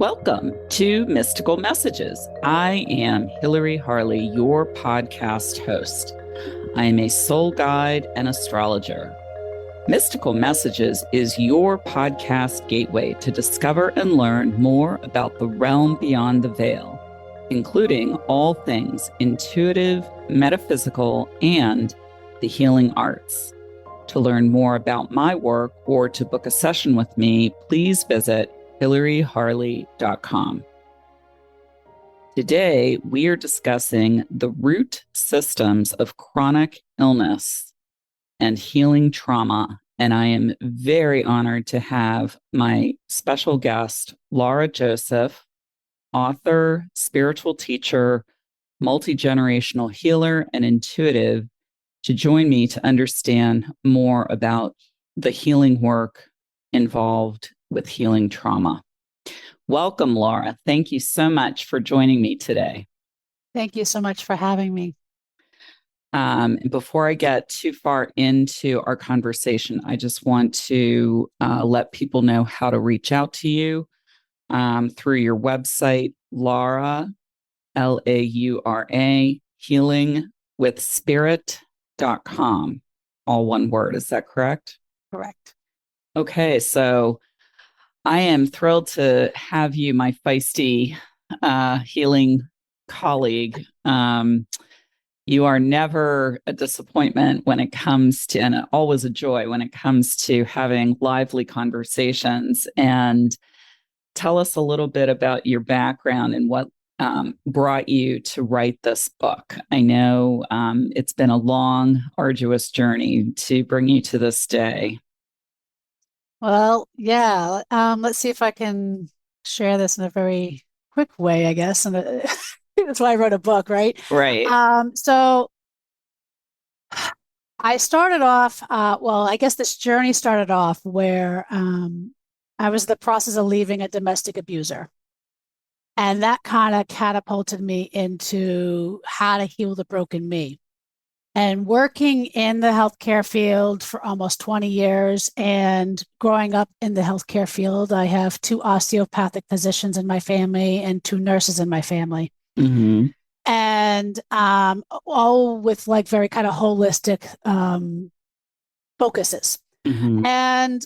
Welcome to Mystical Messages. I am Hilary Harley, your podcast host. I am a soul guide and astrologer. Mystical Messages is your podcast gateway to discover and learn more about the realm beyond the veil, including all things intuitive, metaphysical, and the healing arts. To learn more about my work or to book a session with me, please visit hilaryharley.com. Today, we are discussing the root systems of chronic illness and healing trauma. And I am very honored to have my special guest, Laura Joseph, author, spiritual teacher, multi-generational healer, and intuitive, to join me to understand more about the healing work involved with healing trauma. Welcome, Laura. Thank you so much for joining me today. Thank you so much for having me. Before I get too far into our conversation, I just want to let people know how to reach out to you through your website, Laura, Laura, healingwithspirit.com. All one word. Is that correct? Correct. Okay, so I am thrilled to have you, my feisty healing colleague. You are never a disappointment when it comes to, and always a joy when it comes to having lively conversations. And tell us a little bit about your background and what brought you to write this book. I know it's been a long, arduous journey to bring you to this day. Well, yeah. Let's see if I can share this in a very quick way, I guess. And that's why I wrote a book, right? Right. So I started off, I guess this journey started off where I was in the process of leaving a domestic abuser. And that kind of catapulted me into how to heal the broken me. And working in the healthcare field for almost 20 years and growing up in the healthcare field, I have 2 osteopathic physicians in my family and 2 nurses in my family. Mm-hmm. And all with like very kind of holistic focuses. Mm-hmm. And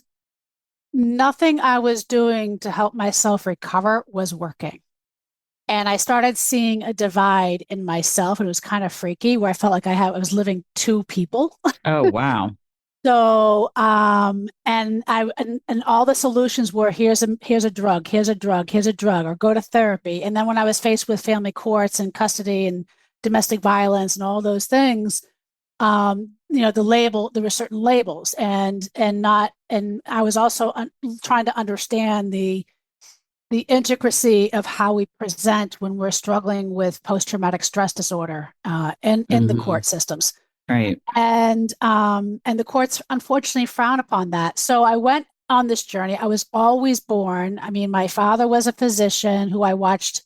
nothing I was doing to help myself recover was working. And I started seeing a divide in myself. And it was kind of freaky where I felt like I was living 2 people. Oh, wow. So, and all the solutions were here's a drug, here's a drug, here's a drug, or go to therapy. And then when I was faced with family courts and custody and domestic violence and all those things, there were certain labels, and I was also trying to understand the intricacy of how we present when we're struggling with post-traumatic stress disorder in the court systems. Right. And the courts unfortunately frown upon that. So I went on this journey. I was always born. I mean, my father was a physician who I watched,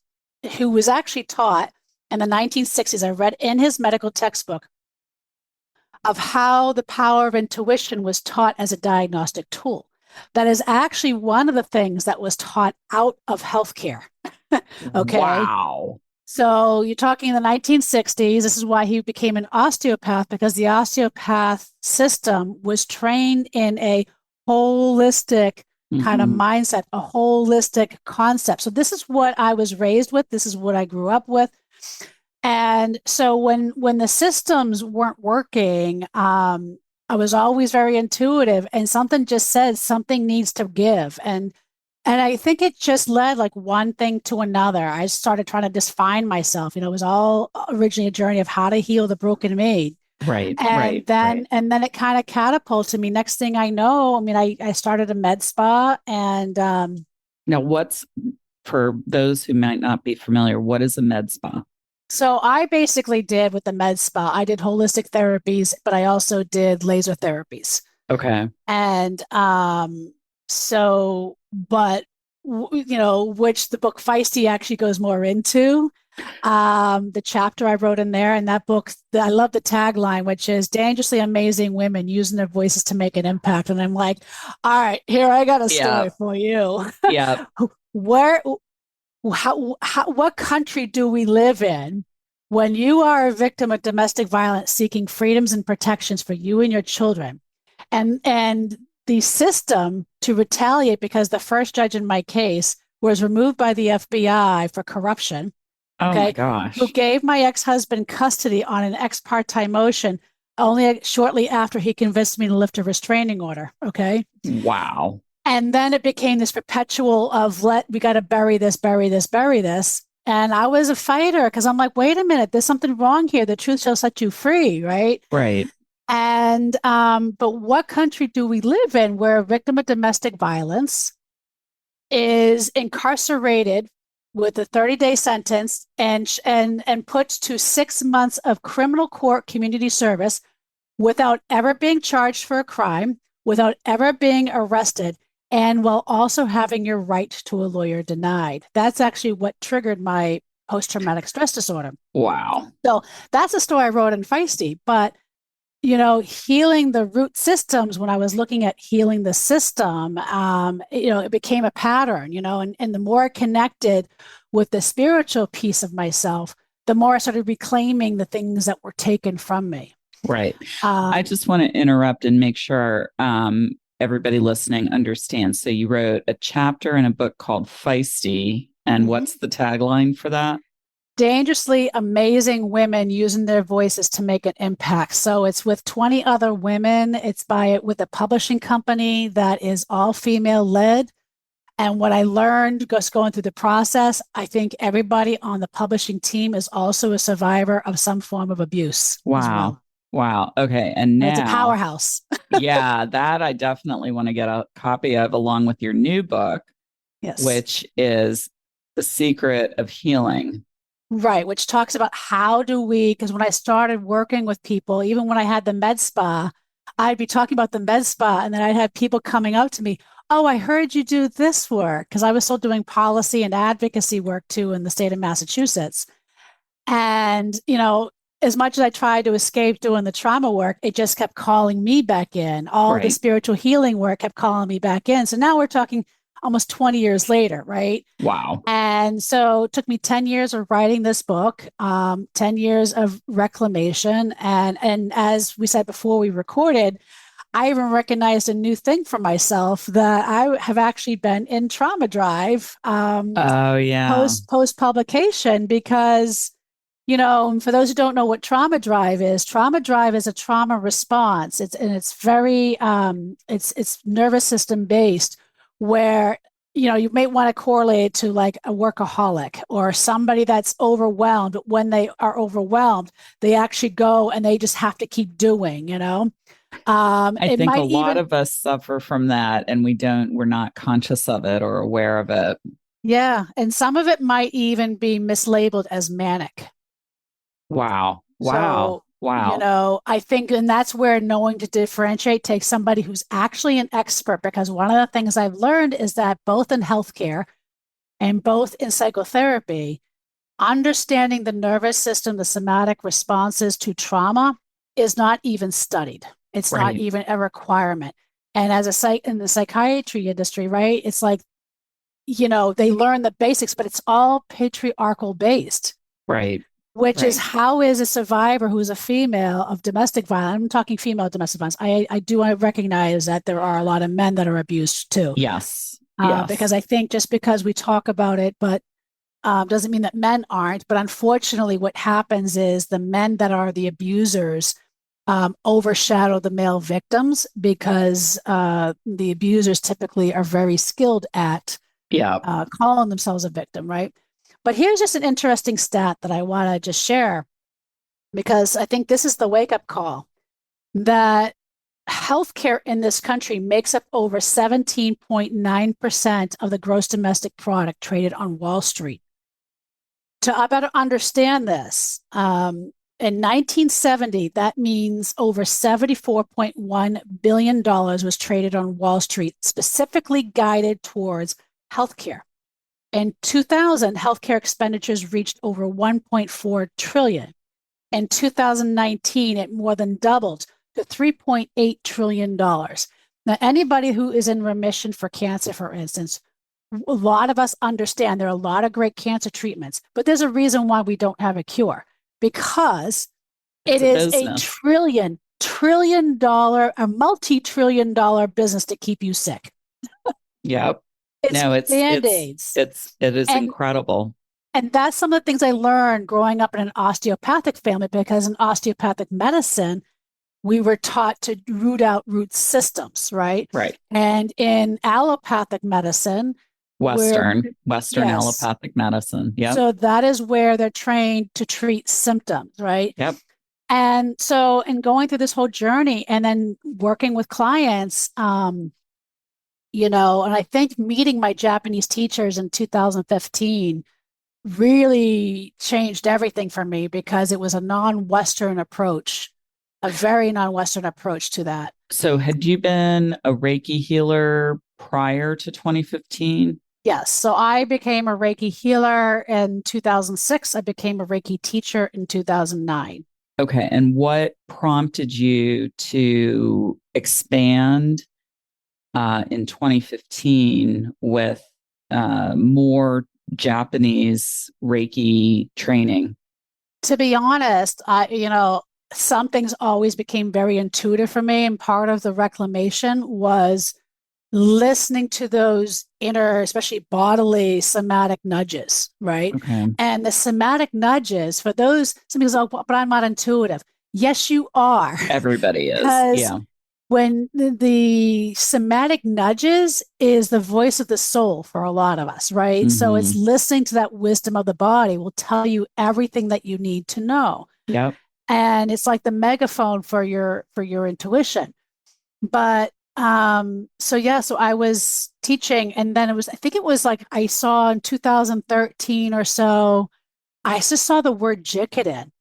who was actually taught in the 1960s. I read in his medical textbook of how the power of intuition was taught as a diagnostic tool. That is actually one of the things that was taught out of healthcare. Okay. Wow. So you're talking in the 1960s. This is why he became an osteopath, because the osteopath system was trained in a holistic kind of mindset, a holistic concept. So this is what I was raised with. This is what I grew up with. And so when the systems weren't working, I was always very intuitive, and something just said something needs to give. And I think it just led like one thing to another. I started trying to define myself. It was all originally a journey of how to heal the broken me. Right. And then it kind of catapulted me. Next thing I know, I mean, I started a med spa. And now, for those who might not be familiar, what is a med spa? So I basically did with the med spa, I did holistic therapies, but I also did laser therapies. Okay. And which the book Feisty actually goes more into. The chapter I wrote in there, and that book, I love the tagline, which is dangerously amazing women using their voices to make an impact. And I'm like, all right, here, I got a story for you. Yeah. Where what country do we live in when you are a victim of domestic violence seeking freedoms and protections for you and your children, and the system to retaliate because the first judge in my case was removed by the FBI for corruption. Oh my Okay, who gosh. gave my ex-husband custody on an ex parte motion only shortly after he convinced me to lift a restraining order. Okay. Wow. And then it became this perpetual of we got to bury this, bury this, bury this. And I was a fighter because I'm like, wait a minute, there's something wrong here. The truth shall set you free, right? Right. And but what country do we live in where a victim of domestic violence is incarcerated with a 30-day sentence and put to 6 months of criminal court community service without ever being charged for a crime, without ever being arrested, and while also having your right to a lawyer denied? That's actually what triggered my post-traumatic stress disorder. Wow. So that's a story I wrote in Feisty. But healing the root systems, when I was looking at healing the system, it became a pattern, and the more I connected with the spiritual piece of myself, the more I started reclaiming the things that were taken from me. Right. I just want to interrupt and make sure everybody listening understands. So you wrote a chapter in a book called Feisty. And what's the tagline for that? Dangerously amazing women using their voices to make an impact. So it's with 20 other women. It's with a publishing company that is all female led. And what I learned just going through the process, I think everybody on the publishing team is also a survivor of some form of abuse. Wow. As well. Wow. Okay. And now it's a powerhouse. Yeah, that I definitely want to get a copy of along with your new book, yes, which is The Secret of Healing. Right, which talks about because when I started working with people, even when I had the med spa, I'd be talking about the med spa, and then I'd have people coming up to me, oh, I heard you do this work, because I was still doing policy and advocacy work too in the state of Massachusetts. And, as much as I tried to escape doing the trauma work, it just kept calling me back in. All the spiritual healing work kept calling me back in. So now we're talking almost 20 years later, right? Wow. And so it took me 10 years of writing this book, 10 years of reclamation. And as we said before we recorded, I even recognized a new thing for myself, that I have actually been in trauma drive post publication, because for those who don't know what trauma drive is a trauma response. It's very it's nervous system based, where you may want to correlate it to like a workaholic or somebody that's overwhelmed. But when they are overwhelmed, they actually go and they just have to keep doing. I think a lot of us suffer from that, and we're not conscious of it or aware of it. Yeah, and some of it might even be mislabeled as manic. Wow. So, I think, and that's where knowing to differentiate takes somebody who's actually an expert, because one of the things I've learned is that both in healthcare and both in psychotherapy, understanding the nervous system, the somatic responses to trauma is not even studied. It's not even a requirement. And as in the psychiatry industry, right, it's like, they learn the basics, but it's all patriarchal based. Right. Which is, how is a survivor who's a female of domestic violence? I'm talking female domestic violence. I do want to recognize that there are a lot of men that are abused too. Yes. Because I think just because we talk about it, but doesn't mean that men aren't. But unfortunately, what happens is the men that are the abusers overshadow the male victims, because the abusers typically are very skilled at calling themselves a victim, right? But here's just an interesting stat that I want to just share, because I think this is the wake-up call, that healthcare in this country makes up over 17.9% of the gross domestic product traded on Wall Street. To better understand this, in 1970, that means over $74.1 billion was traded on Wall Street, specifically guided towards healthcare. In 2000, healthcare expenditures reached over 1.4 trillion. In 2019, it more than doubled to $3.8 trillion. Now, anybody who is in remission for cancer, for instance, a lot of us understand there are a lot of great cancer treatments, but there's a reason why we don't have a cure, because It's it a is a business. trillion dollar, a multi-trillion dollar business to keep you sick. Yep. It's No, band-aids. it is And incredible. and that's some of the things I learned growing up in an osteopathic family, because in osteopathic medicine, we were taught to root out root systems, right? Right. And in allopathic medicine, where, Western yes, allopathic medicine. Yep. so that is where they're trained to treat symptoms, right? Yep. And so, in going through this whole journey and then working with clients, and I think meeting my Japanese teachers in 2015 really changed everything for me, because it was a non-Western approach, a very non-Western approach to that. So had you been a Reiki healer prior to 2015? Yes. So I became a Reiki healer in 2006. I became a Reiki teacher in 2009. Okay. And what prompted you to expand in 2015 with more Japanese Reiki training? To be honest, some things always became very intuitive for me. And part of the reclamation was listening to those inner, especially bodily somatic nudges, right? Okay. And the somatic nudges, for those, some people say, oh, but I'm not intuitive. Yes, you are. Everybody is. Because Yeah. when the somatic nudges is the voice of the soul for a lot of us, right? Mm-hmm. So it's listening to that wisdom of the body will tell you everything that you need to know. Yep. And it's like the megaphone for your intuition. But so I was teaching, and then I think it was like I saw in 2013 or so, I just saw the word Jikiden,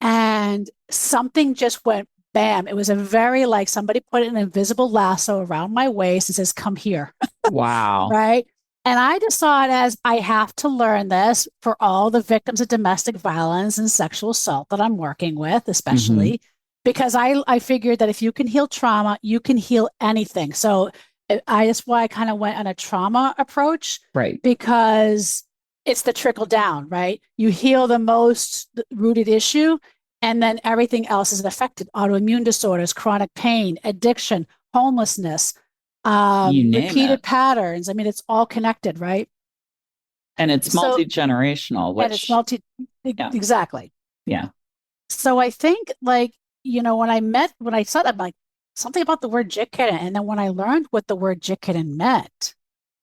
and something just went bam. It was a very, like, somebody put an invisible lasso around my waist and says, come here. Wow. Right. And I just saw it as, I have to learn this for all the victims of domestic violence and sexual assault that I'm working with, especially because I figured that if you can heal trauma, you can heal anything. So that's why I kind of went on a trauma approach, Right. because it's the trickle down, right? You heal the most rooted issue, and then everything else is affected. Autoimmune disorders, chronic pain, addiction, homelessness, repeated patterns. I mean, it's all connected, right? And it's multi-generational, and it's exactly. Yeah. So I think, like, when I said, I'm like, something about the word Jikiden. And then when I learned what the word Jikiden meant,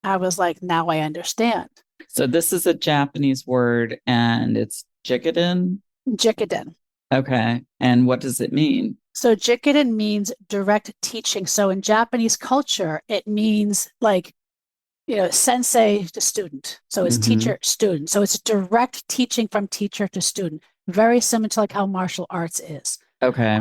I was like, now I understand. So this is a Japanese word, and it's Jikiden? Jikiden. Okay. And what does it mean? So Jikiden means direct teaching. So in Japanese culture, it means like, sensei to student. So it's teacher, student. So it's direct teaching from teacher to student. Very similar to like how martial arts is. Okay.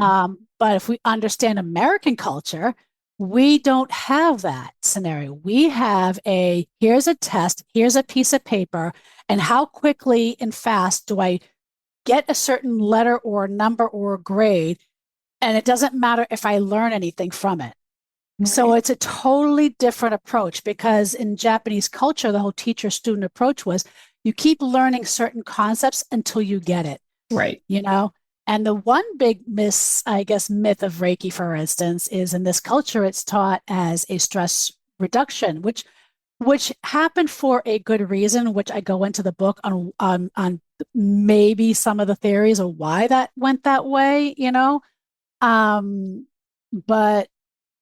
But if we understand American culture, we don't have that scenario. We have here's a test, here's a piece of paper, and how quickly and fast do I get a certain letter or a number or a grade, and it doesn't matter if I learn anything from it. Right. So it's a totally different approach, because in Japanese culture, the whole teacher-student approach was you keep learning certain concepts until you get it. Right. And the one big myth of Reiki, for instance, is in this culture, it's taught as a stress reduction, which happened for a good reason, which I go into the book on maybe some of the theories of why that went that way, but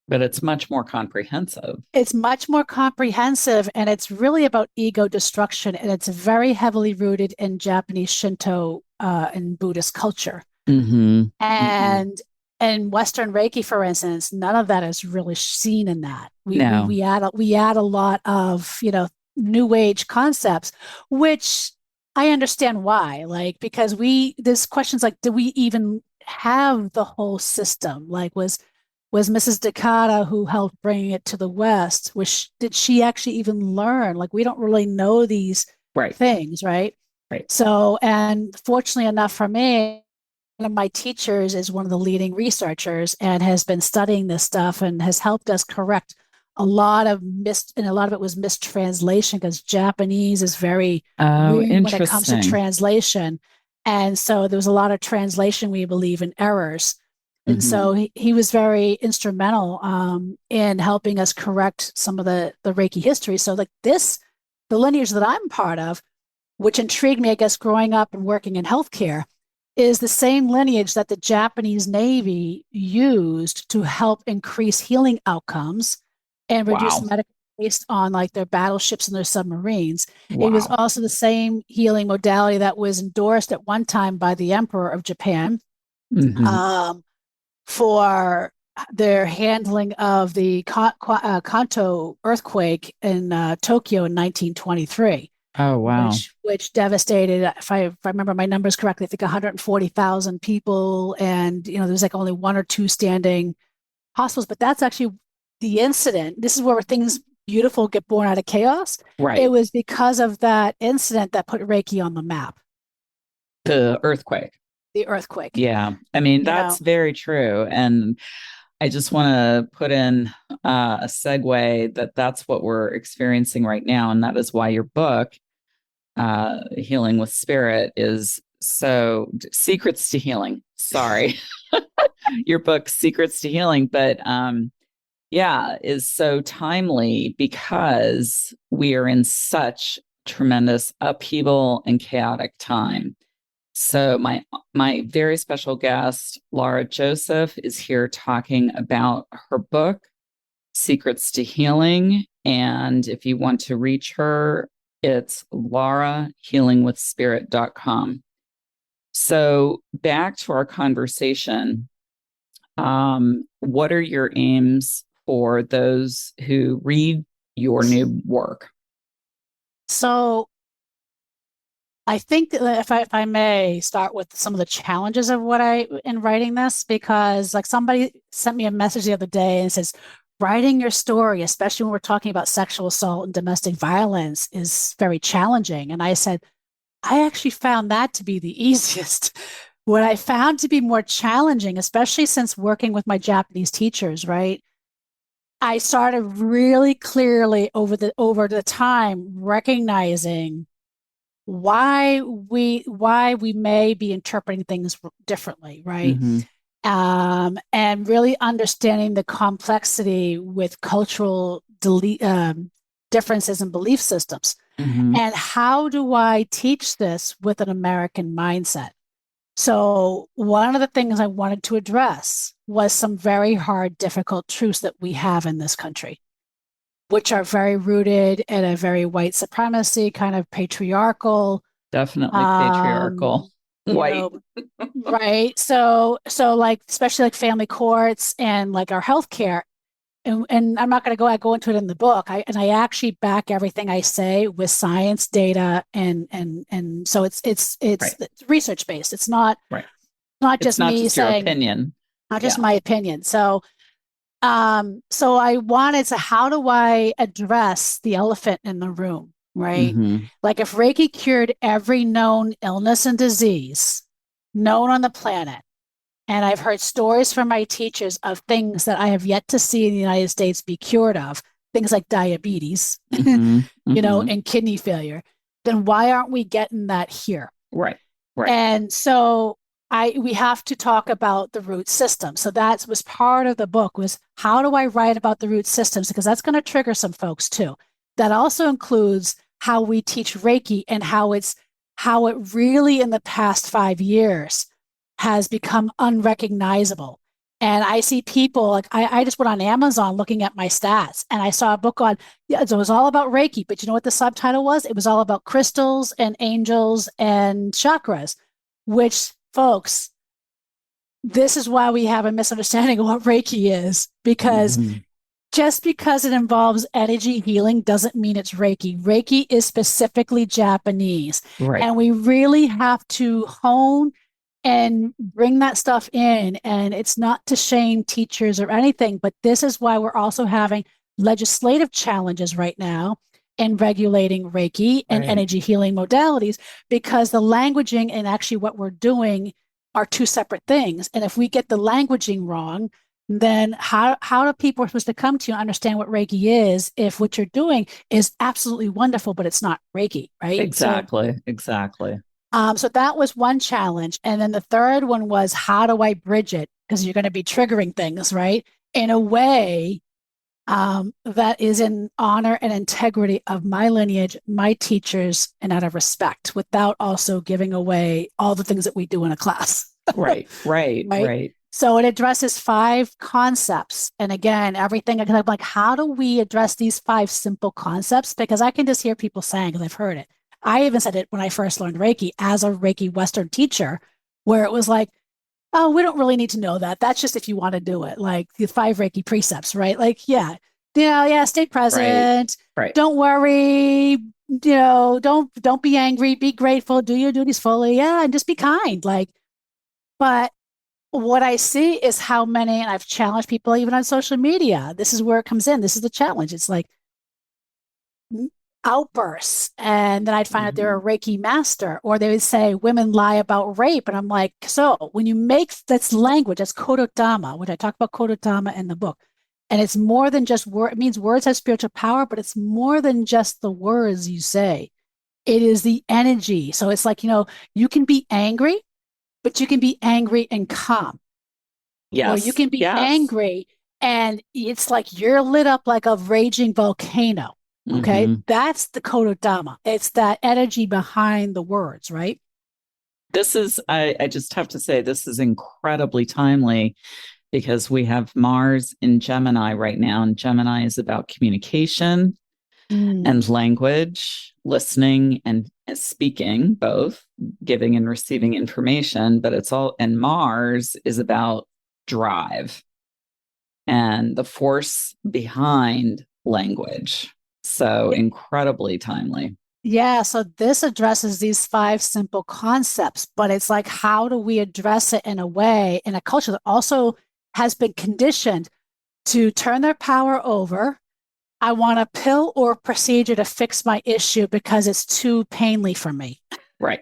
it's much more comprehensive. It's much more comprehensive, and it's really about ego destruction, and it's very heavily rooted in Japanese Shinto and Buddhist culture. And Western Reiki, for instance, none of that is really seen in that. We add a lot of new age concepts, which I understand why. Like, because there's questions like, do we even have the whole system? Like, was Mrs. Dakata, who helped bring it to the West, did she actually even learn? Like, we don't really know these things, right? Right. So, and fortunately enough for me, one of my teachers is one of the leading researchers and has been studying this stuff and has helped us correct a lot of it was mistranslation because Japanese is very Oh, rude when it comes to interesting. translation. And so there was a lot of translation, we believe, in errors. And Mm-hmm. so he was very instrumental in helping us correct some of the Reiki history. So like the lineage that I'm part of, which intrigued me, I guess, growing up and working in healthcare, is the same lineage that the Japanese Navy used to help increase healing outcomes and reduce Wow. medical waste on like their battleships and their submarines. It was Wow. also the same healing modality that was endorsed at one time by the Emperor of Japan Mm-hmm. um, for their handling of the Kanto earthquake in Tokyo in 1923, Oh, wow. which devastated, if I remember my numbers correctly, I think 140,000 people, and there was like only one or two standing hospitals. But that's actually the incident. This is where things beautiful get born out of chaos. It Right. was because of that incident that put Reiki on the map, The earthquake. the earthquake. Yeah. I mean, You that's know, very true. And I just want to put in a segue that that's what we're experiencing right now. And that is why your book, Healing with Spirit, is so Secrets to Healing. Sorry. Your book, Secrets to Healing. But yeah, is so timely because we are in such tremendous upheaval and chaotic time. So my very special guest, Laura Joseph, is here talking about her book, Secrets to Healing. And if you want to reach her, it's laurahealingwithspirit.com. So back to our conversation. What are your aims for those who read your new work? so I think that if I may start with some of the challenges of what I in writing this, because like somebody sent me a message the other day and says, writing your story, especially when we're talking about sexual assault and domestic violence, is very challenging. And I said, I actually found that to be the easiest. What I found to be more challenging, especially since working with my Japanese teachers, right? I started really clearly over the time recognizing why we may be interpreting things differently, right? Mm-hmm. And really understanding the complexity with cultural differences in belief systems. Mm-hmm. And how do I teach this with an American mindset? So, one of the things I wanted to address was some very hard, difficult truths that we have in this country, which are very rooted in a very white supremacy, kind of patriarchal, Definitely patriarchal, um, you white. know, right? So like especially like family courts and like our healthcare. And I'm not going to go into it in the book. I actually back everything I say with science, data, and so Right. it's research based. It's not Right. not It's just not me just your saying, opinion. not just Yeah. my opinion. So I wanted to, how do I address the elephant in the room, right? Mm-hmm. Like if Reiki cured every known illness and disease known on the planet, and I've heard stories from my teachers of things that I have yet to see in the United States be cured of, things like diabetes, Mm-hmm. Mm-hmm. and kidney failure, then why aren't we getting that here? Right. Right. And so we have to talk about the root system. So that was part of the book, was how do I write about the root systems? Because that's going to trigger some folks too. That also includes how we teach Reiki and how it really in the past 5 years has become unrecognizable. And I see people like I just went on Amazon looking at my stats and I saw a book on, yeah, so it was all about Reiki, but you know what the subtitle was? It was all about crystals and angels and chakras, which folks, this is why we have a misunderstanding of what Reiki is, because Mm-hmm. just because it involves energy healing doesn't mean it's Reiki. Reiki is specifically Japanese. Right. And we really have to hone and bring that stuff in. And it's not to shame teachers or anything, but this is why we're also having legislative challenges right now in regulating Reiki and Right. energy healing modalities, because the languaging and actually what we're doing are two separate things. And if we get the languaging wrong, then how do people are supposed to come to you and understand what Reiki is if what you're doing is absolutely wonderful, but it's not Reiki, right? Exactly. So that was one challenge. And then the third one was, how do I bridge it? Because you're going to be triggering things, right? In a way that is in honor and integrity of my lineage, my teachers, and out of respect, without also giving away all the things that we do in a class. Right. Right. So it addresses 5 concepts. And again, everything I'm like, how do we address these 5 simple concepts? Because I can just hear people saying, because I've heard it. I even said it when I first learned Reiki as a Reiki Western teacher, where it was like, oh, we don't really need to know that. That's just if you want to do it. Like the 5 Reiki precepts, right? Like, yeah, stay present. Right. Don't worry. Don't be angry. Be grateful. Do your duties fully. Yeah, and just be kind. Like, but what I see is how many, and I've challenged people even on social media. This is where it comes in. This is the challenge. It's like outbursts. And then I'd find out they're a Reiki master, or they would say women lie about rape. And I'm like, so when you make that's language, that's kododama, which I talk about kododama in the book. And it's more than just word. It means words have spiritual power, but it's more than just the words you say. It is the energy. So it's like, you can be angry, but you can be angry and calm. Yes. Or you can be angry and it's like you're lit up like a raging volcano. Okay. That's the kododama. It's that energy behind the words, right? This is, I just have to say, this is incredibly timely because we have Mars in Gemini right now, and Gemini is about communication and language, listening and speaking, both giving and receiving information, but and Mars is about drive and the force behind language. So incredibly timely. Yeah. So this addresses these 5 simple concepts, but it's like, how do we address it in a way, in a culture that also has been conditioned to turn their power over? I want a pill or procedure to fix my issue because it's too painly for me. Right.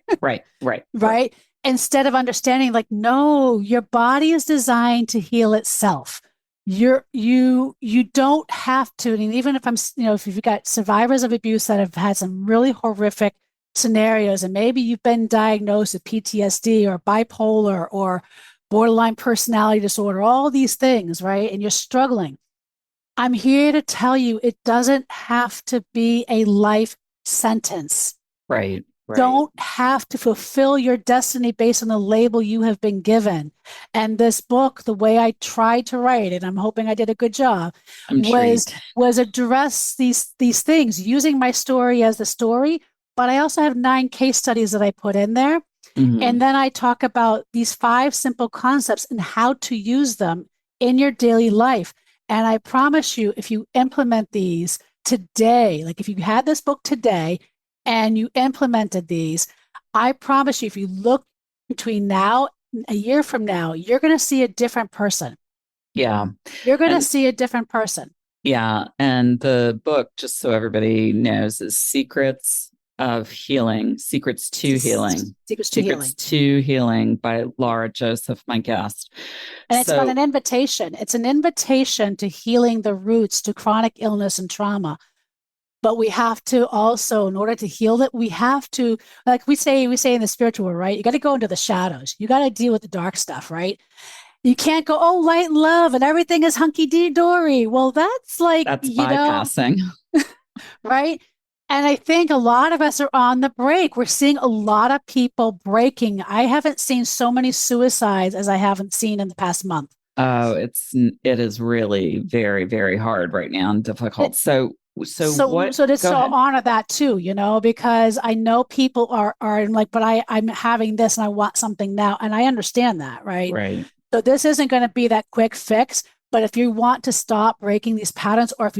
Right. Instead of understanding, like, no, your body is designed to heal itself. You don't have to. And even if if you've got survivors of abuse that have had some really horrific scenarios, and maybe you've been diagnosed with PTSD or bipolar or borderline personality disorder, all these things, right? And you're struggling. I'm here to tell you it doesn't have to be a life sentence. Right. Don't have to fulfill your destiny based on the label you have been given. And this book, the way I tried to write it, I'm hoping I did a good job, was address these things using my story as the story. But I also have 9 case studies that I put in there. And then I talk about these 5 simple concepts and how to use them in your daily life. And I promise you, if you implement these today, like if you had this book today and you implemented these, I promise you, if you look between now and a year from now, you're going to see a different person. Yeah. You're going to see a different person. Yeah. And the book, just so everybody knows, is Secrets to Healing. Secrets to Healing by Laura Joseph, my guest. And it's about an invitation. It's an invitation to healing the roots to chronic illness and trauma. But we have to also, in order to heal it, we have to, like we say in the spiritual world, right? You got to go into the shadows. You got to deal with the dark stuff, right? You can't go, oh, light and love and everything is hunky-dory. Well, that's bypassing. Right? And I think a lot of us are on the break. We're seeing a lot of people breaking. I haven't seen so many suicides as I haven't seen in the past month. Oh, it is really very, very hard right now and difficult. So honor that too, because I know people are like, but I'm having this and I want something now. And I understand that, right? Right. So this isn't going to be that quick fix, but if you want to stop breaking these patterns, or if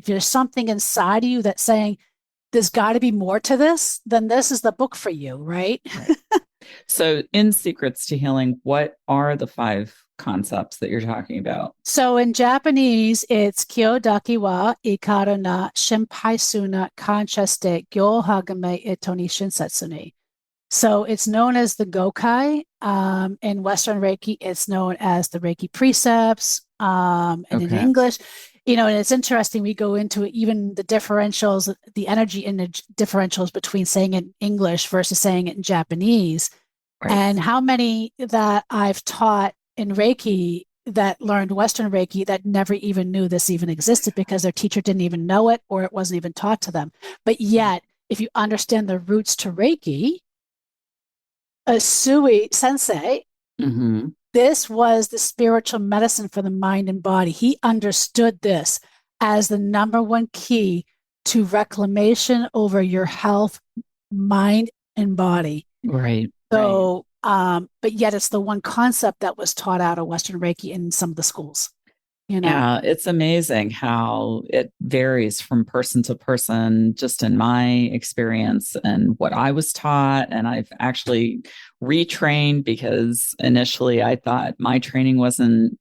there's something inside of you that's saying, there's got to be more to this, then this is the book for you, right? So in Secrets to Healing, what are the 5 concepts that you're talking about? So in Japanese, it's Kyodaki wa Ikaru na Shinpai su na Kancha shite Gyo Hagame Eto ni Shinsetsu ni. So it's known as the Gokai. In Western Reiki, it's known as the Reiki precepts. And in Okay. English, and it's interesting. We go into even the differentials, the energy and the differentials between saying it in English versus saying it in Japanese. Right. And how many that I've taught in Reiki that learned Western Reiki that never even knew this even existed because their teacher didn't even know it or it wasn't even taught to them. But yet, if you understand the roots to Reiki, Sui Sensei, Mm-hmm. this was the spiritual medicine for the mind and body. He understood this as the number one key to reclamation over your health, mind, and body. Right. Right. So, but yet it's the one concept that was taught out of Western Reiki in some of the schools, you know. Yeah, it's amazing how it varies from person to person, just in my experience and what I was taught. And I've actually retrained because initially I thought my training wasn't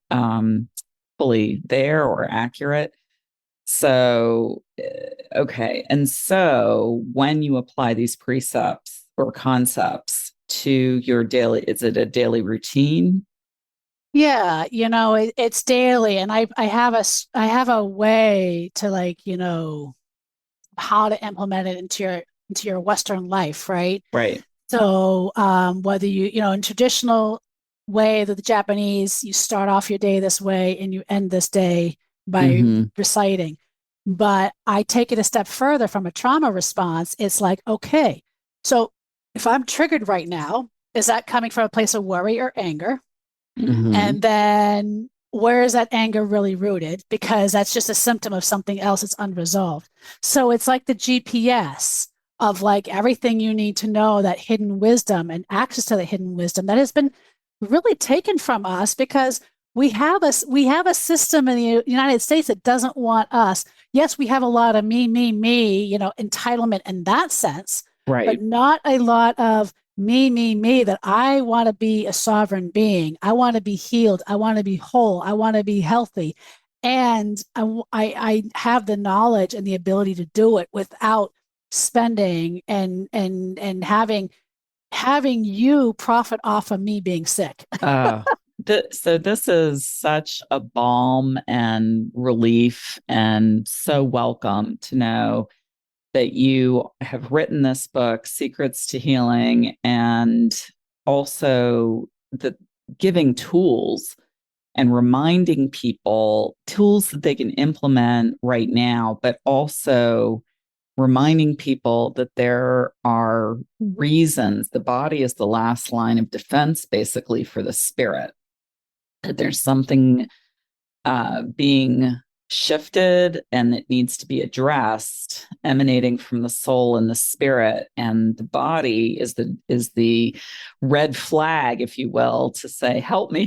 fully there or accurate. So, okay. And so when you apply these precepts or concepts to your daily, is it a daily routine? Yeah, it's daily, and I have a way to like, how to implement it into your Western life, right? Right. So whether in traditional way that the Japanese, you start off your day this way and you end this day by Mm-hmm. reciting. But I take it a step further from a trauma response. It's like, okay, so if I'm triggered right now, is that coming from a place of worry or anger? Mm-hmm. And then where is that anger really rooted? Because that's just a symptom of something else that's unresolved. So it's like the GPS of like everything you need to know, that hidden wisdom and access to the hidden wisdom that has been really taken from us because we have a system in the United States that doesn't want us. Yes, we have a lot of me, entitlement in that sense, but Right. not a lot of me, that I want to be a sovereign being. I want to be healed. I want to be whole. I want to be healthy. And I have the knowledge and the ability to do it without spending and having you profit off of me being sick. Uh, so this is such a balm and relief, and so welcome to know that you have written this book, Secrets to Healing, and also the giving tools and reminding people tools that they can implement right now, but also reminding people that there are reasons. The body is the last line of defense, basically, for the spirit, that there's something being shifted and it needs to be addressed, emanating from the soul and the spirit, and the body is the red flag, if you will, to say, help me,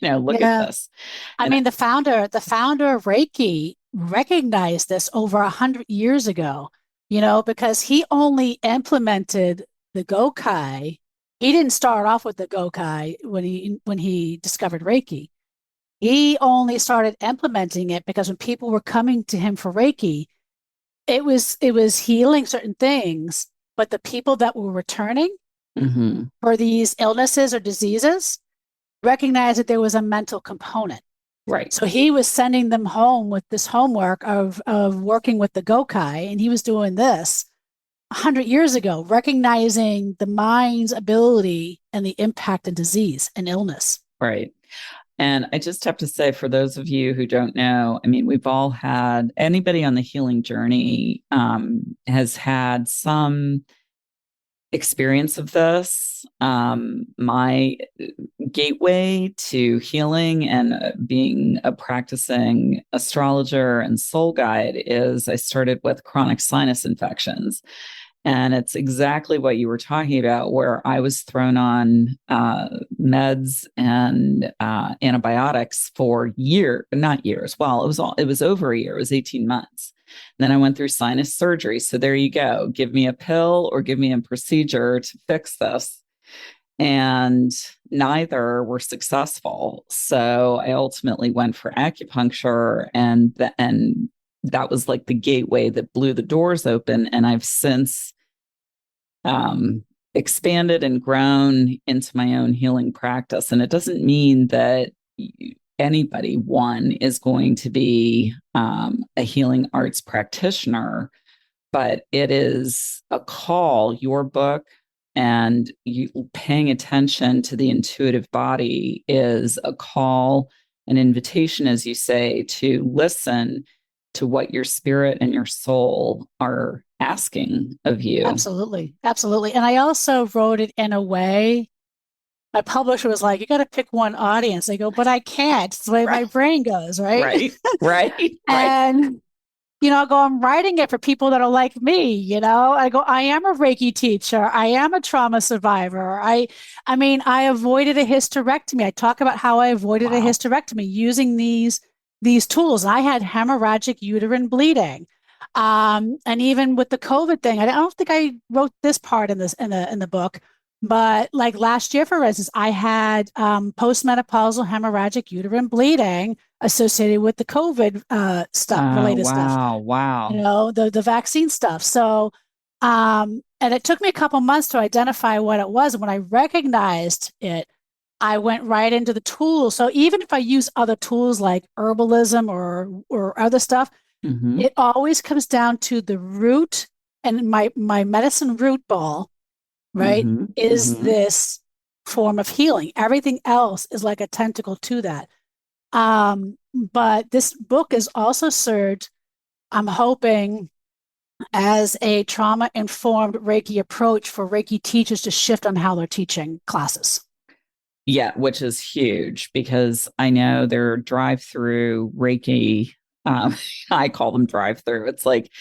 look at Yeah. this. I And mean, the founder of Reiki recognized this over 100 years ago, because he only implemented the Gokai. He didn't start off with the Gokai when he discovered Reiki. He only started implementing it because when people were coming to him for Reiki, it was healing certain things, but the people that were returning mhm, for these illnesses or diseases recognized that there was a mental component. right. So he was sending them home with this homework of working with the Gokai, and he was doing this 100 years ago, recognizing the mind's ability and the impact of disease and illness. Right. And I just have to say, for those of you who don't know, I mean, we've all had, anybody on the healing journey has had some experience of this. My gateway to healing and being a practicing astrologer and soul guide is I started with chronic sinus infections. And it's exactly what you were talking about, where I was thrown on meds and antibiotics for not years. Well, it was over a year. It was 18 months. Then I went through sinus surgery. So there you go. Give me a pill or give me a procedure to fix this. And neither were successful. So I ultimately went for acupuncture, and that was like the gateway that blew the doors open. And I've since expanded and grown into my own healing practice. And it doesn't mean that anybody, one, is going to be a healing arts practitioner, but it is a call. Your book and you paying attention to the intuitive body is a call, an invitation, as you say, to listen to what your spirit and your soul are asking of you. Absolutely. Absolutely. And I also wrote it in a way, my publisher was like, you got to pick one audience. I go, but I can't. It's the way my brain goes, right? Right, right, And I go, I'm writing it for people that are like me, I go, I am a Reiki teacher. I am a trauma survivor. I mean, I avoided a hysterectomy. I talk about how I avoided a hysterectomy using these tools. I had hemorrhagic uterine bleeding. And even with the COVID thing, I don't think I wrote this part in the book, but like last year, for instance, I had postmenopausal hemorrhagic uterine bleeding associated with the COVID stuff, related stuff. Wow. The vaccine stuff. So, and it took me a couple months to identify what it was. And when I recognized it, I went right into the tools. So even if I use other tools like herbalism or other stuff, it always comes down to the root, and my medicine root ball, right, is this form of healing. Everything else is like a tentacle to that. But this book is also served, I'm hoping, as a trauma-informed Reiki approach for Reiki teachers to shift on how they're teaching classes. Yeah, which is huge because I know there are drive-through Reiki. I call them drive-through. It's like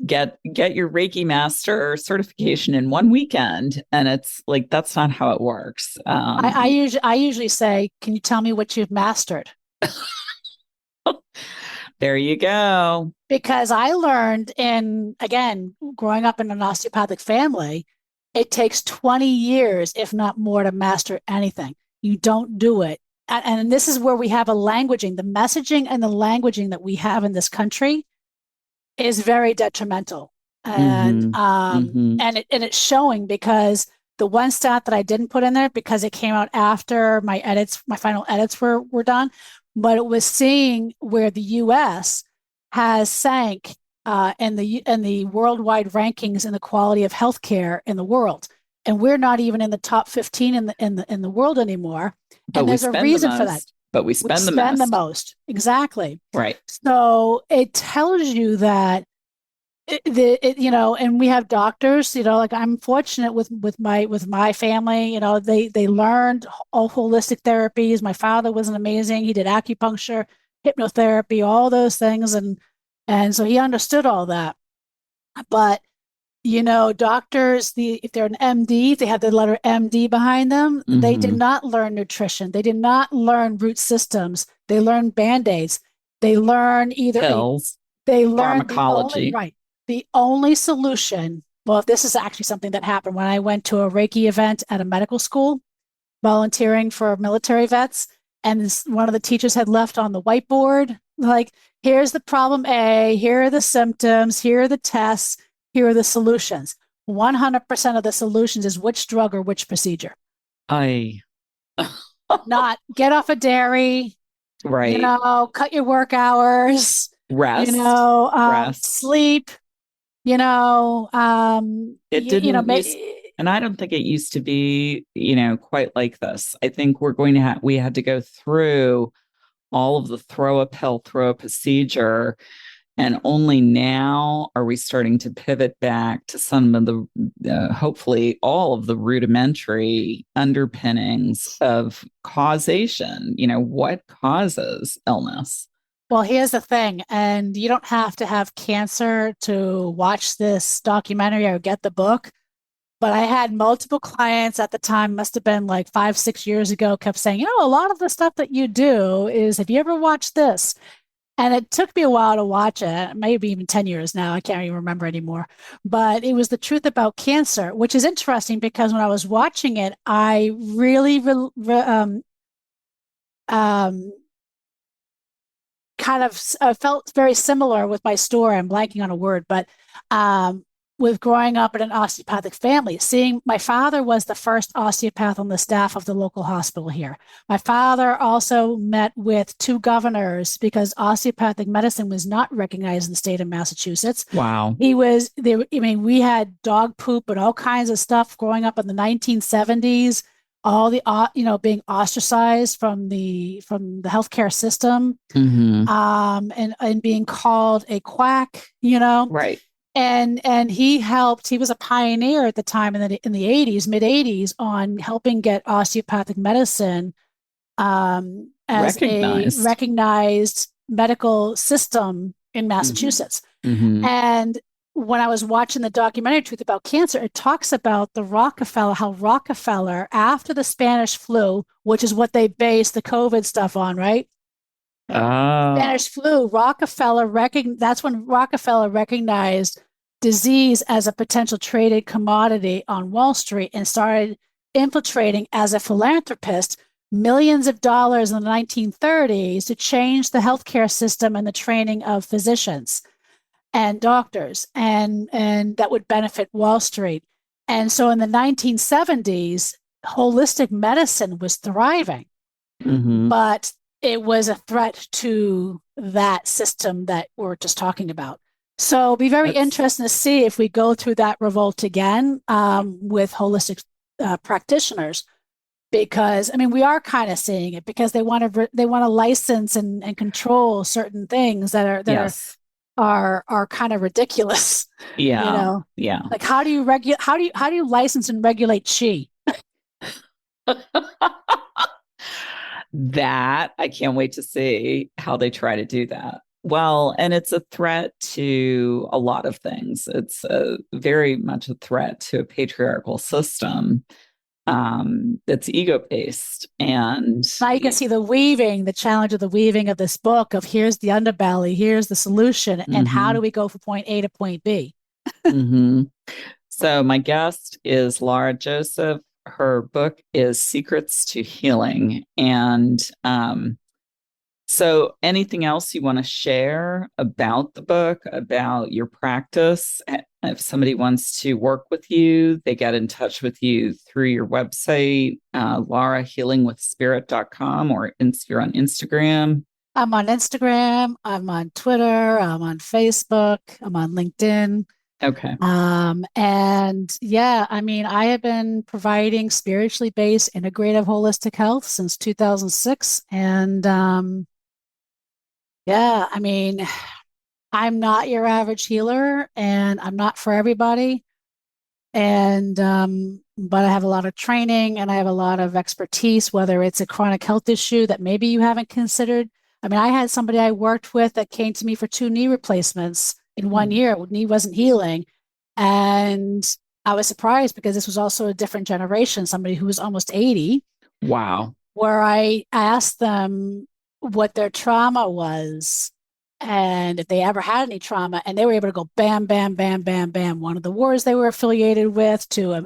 get your Reiki master certification in one weekend, and it's like that's not how it works. I usually say, "Can you tell me what you've mastered?" There you go. Because I learned again, growing up in an osteopathic family, it takes 20 years, if not more, to master anything. You don't do it. And this is where we have a languaging. The messaging and the languaging that we have in this country is very detrimental. And and it's showing, because the one stat that I didn't put in there because it came out after my final edits were done, but it was seeing where the US has sank in the worldwide rankings in the quality of healthcare in the world, and we're not even in the top 15 in the world anymore. And there's a reason for that. But we spend the most. Exactly. Right. So it tells you that and we have doctors, like I'm fortunate with my family, they learned all holistic therapies. My father was amazing. He did acupuncture, hypnotherapy, all those things. And so he understood all that. But, doctors, if they're an MD, if they have the letter MD behind them, they did not learn nutrition. They did not learn root systems. They learned Band-Aids. They learn pills. They learn pharmacology. The only solution. Well, this is actually something that happened when I went to a Reiki event at a medical school, volunteering for military vets. And one of the teachers had left on the whiteboard, like, here's the problem A, here are the symptoms, here are the tests, here are the solutions. 100% of the solutions is which drug or which procedure. Not get off of dairy, right? Cut your work hours, rest, sleep. It didn't. And I don't think it used to be, quite like this. I think we had to go through all of the throw a pill, throw a procedure. And only now are we starting to pivot back to some of the, hopefully all of the rudimentary underpinnings of causation. What causes illness? Well, here's the thing, and you don't have to have cancer to watch this documentary or get the book. But I had multiple clients at the time, must have been like 5-6 years ago, kept saying, a lot of the stuff that you do is, have you ever watched this? And it took me a while to watch it, maybe even 10 years now. I can't even remember anymore. But it was the truth about cancer, which is interesting because when I was watching it, I really kind of felt very similar with my story. I'm blanking on a word, but with growing up in an osteopathic family, seeing my father was the first osteopath on the staff of the local hospital here. My father also met with two governors because osteopathic medicine was not recognized in the state of Massachusetts. Wow. He was there. I mean, we had dog poop and all kinds of stuff growing up in the 1970s. All the being ostracized from the healthcare system, Mm-hmm. and being called a quack, you know. Right. And he helped. He was a pioneer at the time in the 80s, mid 80s, on helping get osteopathic medicine as a Recognized. recognized medical system in Massachusetts. Mm-hmm. And when I was watching the documentary Truth About Cancer, it talks about how Rockefeller, after the Spanish flu, which is what they based the COVID stuff on, right? Spanish flu, that's when Rockefeller recognized disease as a potential traded commodity on Wall Street and started infiltrating as a philanthropist millions of dollars in the 1930s to change the healthcare system and the training of physicians and doctors, and that would benefit Wall Street. And so in the 1970s, holistic medicine was thriving, but it was a threat to that system that we're just talking about. So it'll be very interesting to see if we go through that revolt again with holistic practitioners, because I mean we are kind of seeing it because they want to license and control certain things that are kind of ridiculous. Yeah. Like how do you license and regulate chi? That I can't wait to see how they try to do that. Well, and it's a threat to a lot of things. It's very much a threat to a patriarchal system that's ego-based. And now you can see the challenge of the weaving of this book of here's the underbelly, here's the solution, and how do we go from point A to point B? So my guest is Laura Joseph. Her book is Secrets to Healing. And so anything else you want to share about the book, about your practice? If somebody wants to work with you, they get in touch with you through your website, laurahealingwithspirit.com, or you're on Instagram. I'm on Instagram, I'm on Twitter, I'm on Facebook, I'm on LinkedIn. Okay. And yeah, I mean, I have been providing spiritually based integrative holistic health since 2006. And yeah, I mean, I'm not your average healer and I'm not for everybody. And but I have a lot of training and I have a lot of expertise, whether it's a chronic health issue that maybe you haven't considered. I mean, I had somebody I worked with that came to me for 2 knee replacements in 1 year. Knee wasn't healing. And I was surprised because this was also a different generation, somebody who was almost 80. Wow. Where I asked them what their trauma was and if they ever had any trauma, and they were able to go bam, bam, bam, bam, bam. One of the wars they were affiliated with, to a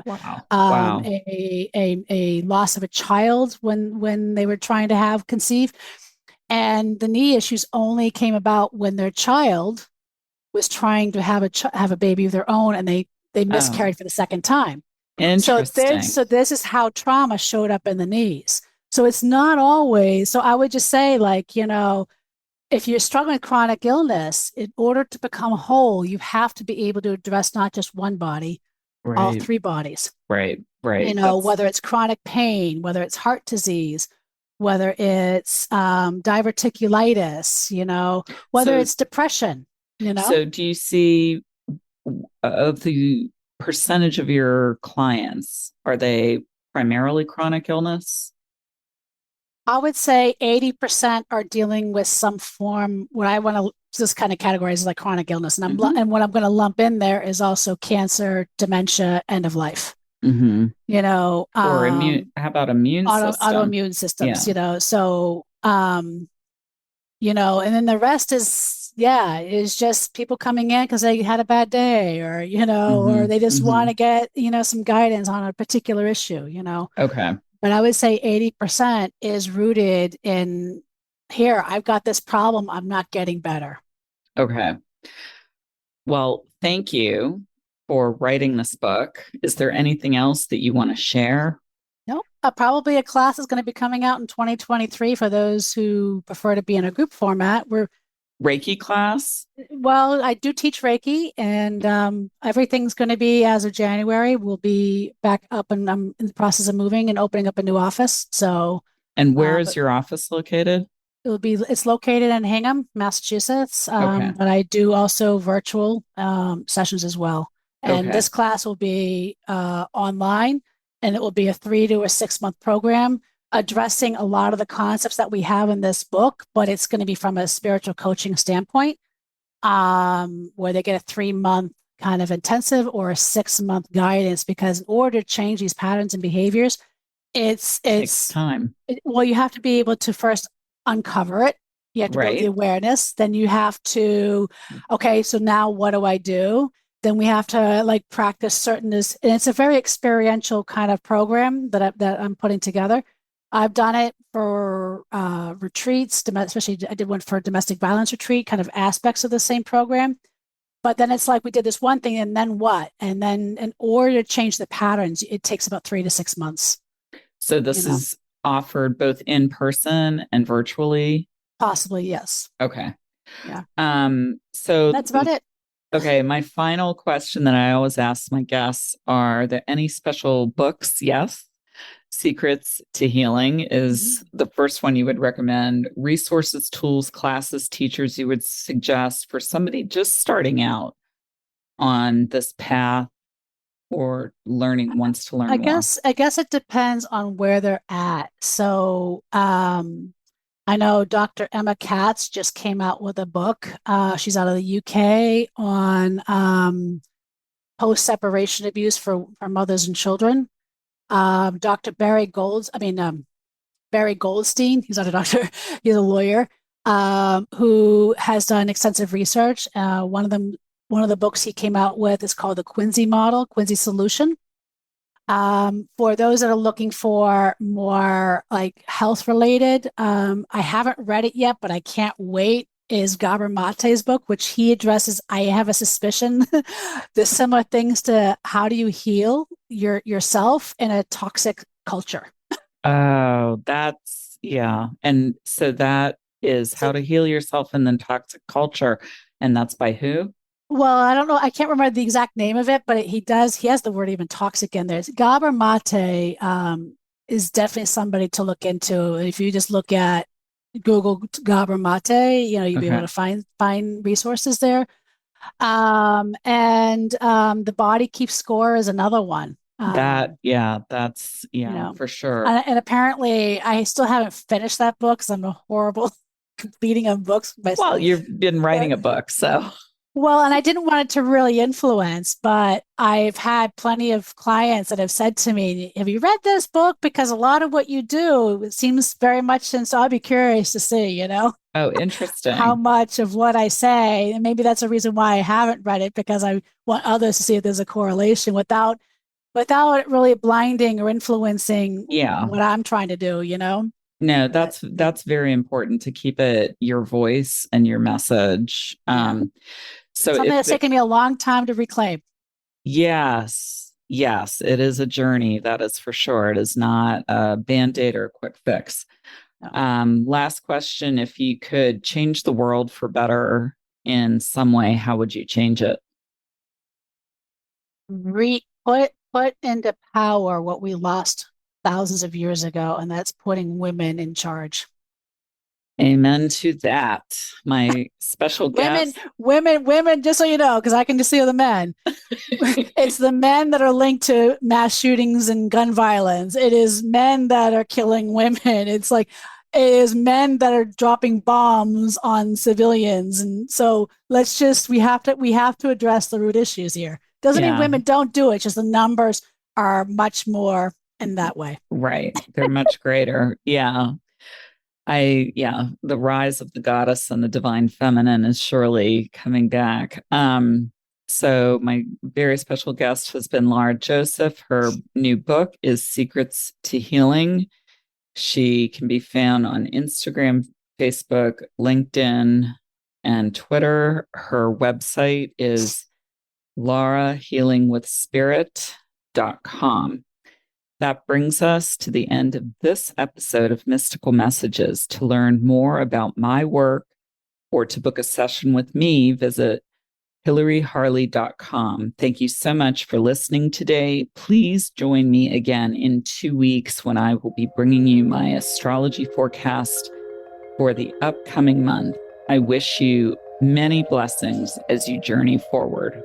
loss of a child when they were trying to have conceive. And the knee issues only came about when their child was trying to have a baby of their own, and they miscarried for the second time. Interesting. So this is how trauma showed up in the knees. So it's not always. So I would just say, like, if you're struggling with chronic illness, in order to become whole, you have to be able to address not just one body, all 3 bodies. Right. Whether it's chronic pain, whether it's heart disease, whether it's diverticulitis, whether it's depression. So do you see of the percentage of your clients, are they primarily chronic illness? I would say 80% are dealing with some form, what I want to just kind of categorize as like chronic illness. And and what I'm going to lump in there is also cancer, dementia, end of life. Or immune. How about immune system? Autoimmune systems, So, and then the rest is just people coming in because they had a bad day, or or they just want to get some guidance on a particular issue. Okay. But I would say 80% is rooted in, here, I've got this problem, I'm not getting better. Okay. Well, thank you for writing this book. Is there anything else that you want to share? No, probably a class is going to be coming out in 2023 for those who prefer to be in a group format. Reiki class? Well, I do teach Reiki, and everything's going to be as of January. We'll be back up, and I'm in the process of moving and opening up a new office. So, And where is your office located? it's located in Hingham, Massachusetts. Okay. But I do also virtual sessions as well. And Okay. this class will be online, and it will be a 3 to 6 month program addressing a lot of the concepts that we have in this book, but it's going to be from a spiritual coaching standpoint, where they get a 3 month kind of intensive or a 6 month guidance, because in order to change these patterns and behaviors, it takes time. Well, you have to be able to first uncover it. You have to build the awareness. Then you have to, okay, so now what do I do? Then we have to like practice certain, and it's a very experiential kind of program that I'm putting together. I've done it for retreats, especially I did one for a domestic violence retreat, kind of aspects of the same program. But then it's like we did this one thing, and then what? And then in order to change the patterns, it takes about 3 to 6 months. So this is offered both in person and virtually? Possibly, yes. Okay. Yeah. So that's about it. Okay. My final question that I always ask my guests, are there any special books? Yes. Secrets to Healing is the first one you would recommend. Resources, tools, classes, teachers you would suggest for somebody just starting out on this path or wants to learn more? I guess it depends on where they're at. So I know Dr. Emma Katz just came out with a book. She's out of the UK on post-separation abuse for mothers and children. Dr. Barry Goldstein, he's not a doctor, he's a lawyer, who has done extensive research. One of the books he came out with is called the Quincy Model, Quincy Solution. For those that are looking for more like health related, I haven't read it yet, but I can't wait, is Gabor Mate's book, which he addresses, I have a suspicion, the similar things to how do you heal yourself in a toxic culture. Oh, yeah. And so that is how to heal yourself in the toxic culture. And that's by who? Well, I don't know. I can't remember the exact name of it, but he has the word even toxic in there. Gabor Mate is definitely somebody to look into. If you just look at Google Gabor Mate, you'll be able to find resources there. And The Body Keeps Score is another one. That's for sure. And apparently I still haven't finished that book because I'm a horrible completing of books myself. Well, you've been writing a book, so. Well, and I didn't want it to really influence, but I've had plenty of clients that have said to me, have you read this book? Because a lot of what you do, it seems very much, and so I'd be curious to see, Oh, interesting. how much of what I say, and maybe that's a reason why I haven't read it, because I want others to see if there's a correlation without it really blinding or influencing what I'm trying to do, No, that's very important to keep it your voice and your message. So something that's taken me a long time to reclaim. Yes, it is a journey. That is for sure. It is not a band-aid or a quick fix. No. Last question. If you could change the world for better in some way, how would you change it? Put into power what we lost thousands of years ago, and that's putting women in charge. Amen to that. My special guest. Women, just so you know, because I can just see the men. It's the men that are linked to mass shootings and gun violence. It is men that are killing women. It is men that are dropping bombs on civilians. And so we have to address the root issues here. Doesn't mean women don't do it, just the numbers are much more in that way. Right. They're much greater. Yeah. The rise of the goddess and the divine feminine is surely coming back. So my very special guest has been Laura Joseph. Her new book is Secrets to Healing. She can be found on Instagram, Facebook, LinkedIn, and Twitter. Her website is laurahealingwithspirit.com. That brings us to the end of this episode of Mystical Messages. To learn more about my work or to book a session with me, visit hilaryharley.com. Thank you so much for listening today. Please join me again in 2 weeks when I will be bringing you my astrology forecast for the upcoming month. I wish you many blessings as you journey forward.